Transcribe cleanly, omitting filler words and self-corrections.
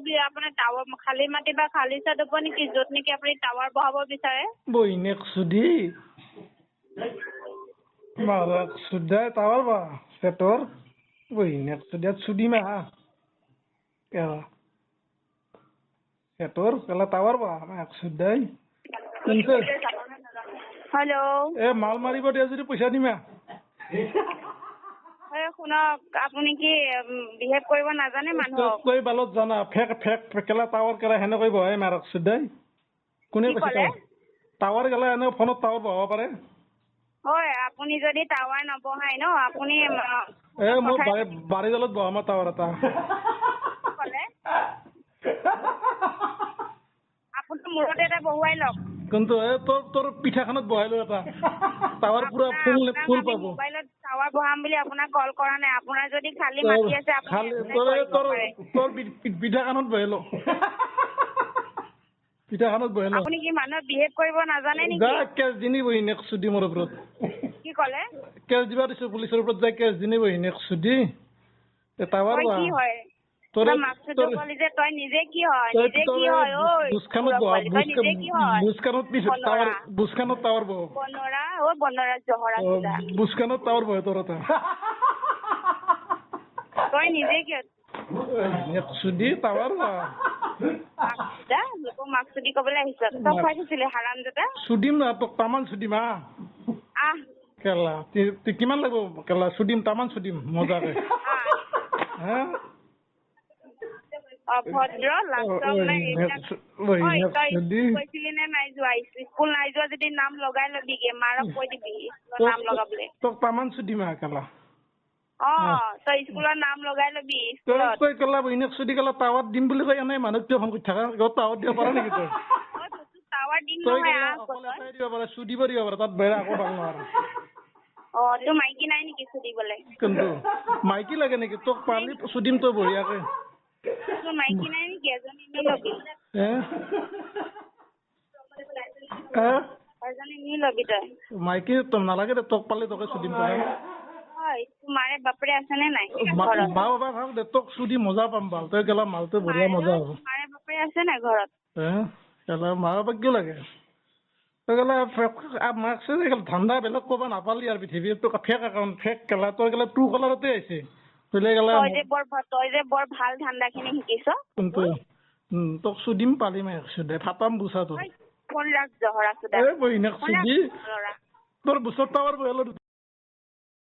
আপোনাৰ টাৱাৰ খালী মাটি বা খালী চাইড হ'ব নেকি য'ত নেকি আপুনি টাৱাৰ বহাব বিচাৰে? বহিনেক সুধি মাৰাক সুধাই টাৱাৰ বা সেটোৰ বহিনেক সুধিয়াত সুধি মাহা কেলা সেটোৰ কেলা টাৱাৰ বা মাক সুধাই শুনছে হেল্ল' এ মাল মাৰিব দিয়া যদি পইচা দিমা শুনক আপুনি কি বিহেভ কৰিব নাজানে মানুহক কৈ বালত জানা ফেক ফেক কেলা টাৱাৰ কেলা সেনেকৈ বহাই মাৰক সুধাই কোনে কৈছে টাৱাৰ কেলা এনে ফোনত টাৱাৰ বহাব পাৰে হয় আপুনি যদি টাৱাৰ নবহাই ন আপুনি এ মোৰ বাৰীডালত বহাম টাৱাৰ এটা ক'লে আপুনি মূৰতে এটা বহুৱাই লওক কিন্তু এ তোৰ পিঠাখনত বহাই লো এটা টাৱাৰ পুৰা ফুল পাব মোবাইলত টাৱাৰ বহাম বুলি আপোনাক কল কৰা নাই আপোনাৰ যদি খালী মাটি আছে তোৰ পিঠাখনত বহাই ল পিঠাখনত বহাই ল আপুনি কি মানুহক বিহেভ কৰিব নাজানে নেকি যা কেছ দিনি বহি নেক্সট সুধি মোৰ ওপৰত কি ক'লে কেছ দিবা দিছো পুলিচৰ ওপৰত যাই কেছ দিনি বহি নেক্সট সুধি টাৱাৰ বা কি হয় তই নিজে কি হয় বুজখানত টাৱাৰ বহ বনৰা জহৰা বুজখানত টাৱাৰ বহে তোৰ এটা তই নিজে কি সুধি টাৱাৰ বা মাকচুদি কবলৈ আহিছ তই খুৱাই থৈছিলি হাৰামজাদা সুধিম না তোক তামান সুধিম আহ কেলা কিমান লাগিব কেলা সুধিম তামান সুধিম মজাকে হা অভদ্ৰ কৈছিলি নে নাই যোৱা স্কুল নাই যোৱা যদি নাম লগাই লবিগে মাৰক কৈ দিবি নাম লগাবলে তোক তামান সুধিম কেলা তই স্কুলৰ নাম লগাই লবি তই কেলা বহিনেক সুধি কেলা টাৱাত দিম বুলি কৈ এনেই মানুহ কিয় ফোন কৰি থাকা টাৱাত দিব পাৰা নেকি তই টাৱাৰ দিম তই দিব পাৰা সুধিব দিব পাৰা তাত বেৰা আকৌ ভাল নহয় তোৰ মাইকী নাই নেকি সুধিবলে কিন্তু মাইকী লাগে নেকি তোক পালি সুধিম তই বঢ়িয়াকে তোৰ মাইকী নাই নেকি এজনী নি লবি এজনী নি লবি তই মাইকী নালাগে দে তোক পালে তোকে সুধিম তই তোমাৰে বাপৰে আছে নে নাই মা বাবা ভাল দে তোক সুধি মজা পাম ভাল তই কেলা মালটো বঢ়িয়া মজা হ'ব তোমাৰে বাপৰে আছে নাই ঘৰত কেলা মা বাপাক কিয় লাগে তই কেলা মাৰ্কছে ধান্দা বেলেগ ক'ব নাপালি আৰু পৃথিৱীত তোক ফেক একাউণ্ট ফেক কেলা তই কেলা ট্ৰু কলাৰতে আহিছে তই যে বৰ ভাল ধান্দাখিনি শিকিছ কিন্তু তোক সুধিম পালি মাৰ্কছে ফাটাম বুচা তোৰ কোন ৰাগ জহৰা তোৰ বুচৰ টাৱাৰ বহিলো